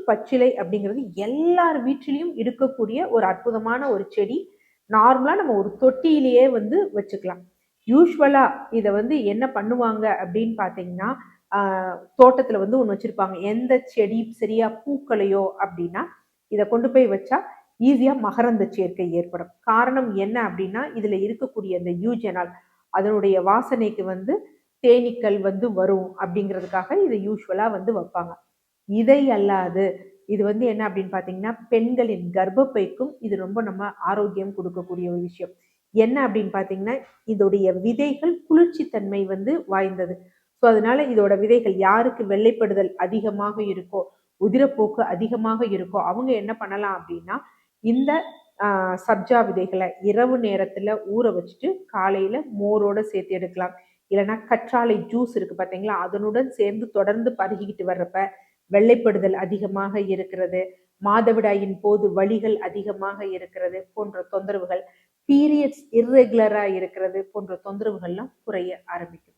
பச்சிலை அப்படிங்கிறது எல்லார் வீட்டிலையும் இருக்கக்கூடிய ஒரு அற்புதமான ஒரு செடி. நார்மலா நம்ம ஒரு தொட்டியிலேயே வந்து வச்சுக்கலாம். யூஸ்வலா இதை வந்து என்ன பண்ணுவாங்க அப்படின்னு பார்த்தீங்கன்னா, தோட்டத்துல வந்து ஒன்று வச்சிருப்பாங்க. எந்த செடி சரியா பூக்களையோ அப்படின்னா இதை கொண்டு போய் வச்சா ஈஸியா மகரந்த சேர்க்கை ஏற்படும். காரணம் என்ன அப்படின்னா, இதுல இருக்கக்கூடிய அந்த யூஜெனால் அதனுடைய வாசனைக்கு வந்து தேனீக்கள் வந்து வரும் அப்படிங்கிறதுக்காக இதை யூஸ்வலா வந்து வைப்பாங்க. இதை அல்லாது இது வந்து என்ன அப்படின்னு பார்த்தீங்கன்னா, பெண்களின் கர்ப்பப்பைக்கும் இது ரொம்ப நம்ம ஆரோக்கியம் கொடுக்கக்கூடிய ஒரு விஷயம். என்ன அப்படின்னு பார்த்தீங்கன்னா, இதோடைய விதைகள் குளிர்ச்சி தன்மை வந்து வாய்ந்தது. ஸோ அதனால இதோட விதைகள் யாருக்கு வெள்ளைப்படுதல் அதிகமாக இருக்கோ, உதிரப்போக்கு அதிகமாக இருக்கோ, அவங்க என்ன பண்ணலாம் அப்படின்னா, இந்த சப்ஜா விதைகளை இரவு நேரத்துல ஊற வச்சுட்டு காலையில மோரோட சேர்த்து எடுக்கலாம். இல்லைன்னா கற்றாழை ஜூஸ் இருக்கு பார்த்தீங்களா, அதனுடன் சேர்ந்து தொடர்ந்து பருகிக்கிட்டு வர்றப்ப வெள்ளைப்படுதல் அதிகமாக இருக்கிறது, மாதவிடாயின் போது வலிகள் அதிகமாக இருக்கிறது போன்ற தொந்தரவுகள், பீரியட்ஸ் இர்ரெகுலரா இருக்கிறது போன்ற தொந்தரவுகள்லாம் குறைய ஆரம்பிக்கும்.